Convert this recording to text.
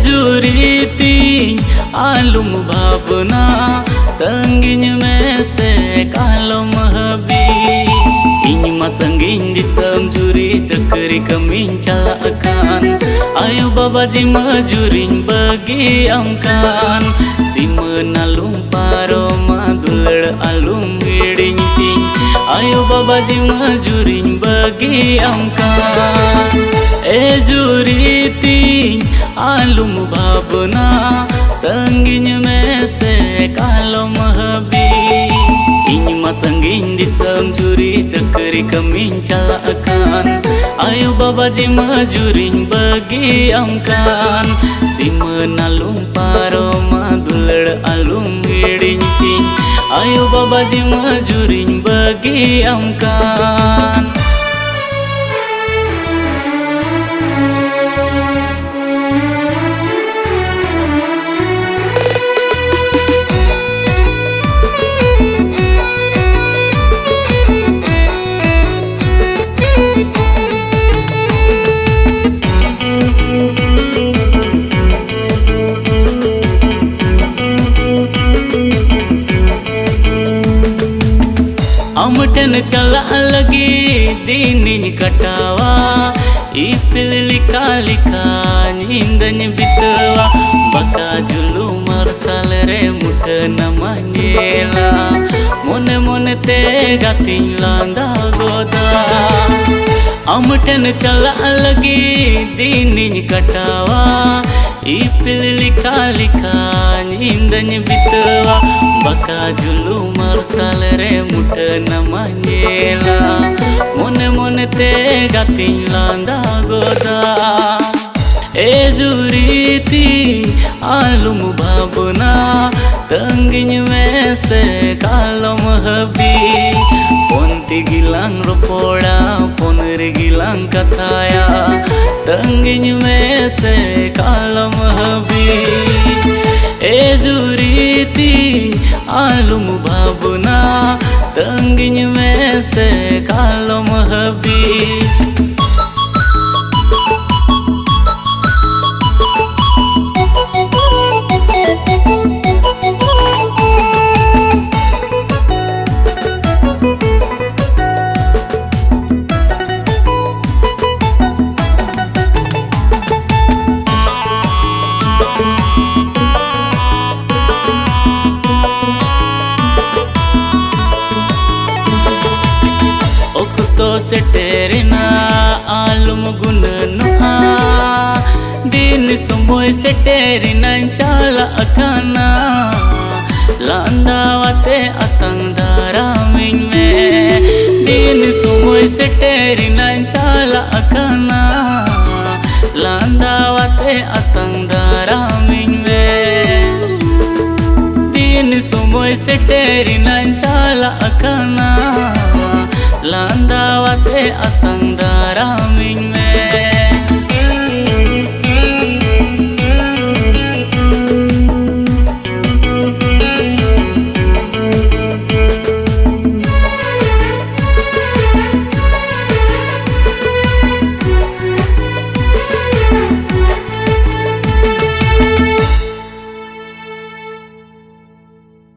जुरीती आलुम भावना तंगिन में से कालम हबी इन masangin di juri cekeri kemin calakan ayo babaji majurin bagi amkan si menalung paro madulur alum hiding ting ayo babaji majurin bagi amkan juri ting alum babna tangin में से कालो महबी इन masangin di juri cekeri kemin calakan ayo babaji majurin bagi amkan si menalung paro madulur alum hiding ting ayo babaji majurin bagi amkan अमटन चला लगी दीनी कटावा इपिल लिखा लिखा नींदन बितवा बका जुलू मरसल रे मुठ नमनेला मोने मोने ते गातिन लांदा गोदा अमटन चला लगी दीनी कटावा इपिल लिखा लिखा नींदन बितवा बका जुलू मरसल रे मुठ नमनेला मोने मोने ते गातिन लांदा गोदा जुरीती आलुम भावना तंगिन में से कालम हबी ponti gilang ropoda ponri gilang kataya tangin में से कालम हबी जुरीती आलुम भावना तंगिन में से कालम हबी सेटेरिना आलुम गुननुआ दिन सुमोय सेटेरिना चाला अखाना लांदावते अतंग दारामिन में दिन सुमोय सेटेरिना चाला अखाना लांदावते अतंग दारामिन में दिन सुमोय सेटेरिना चाला अखाना लांदावते अतंग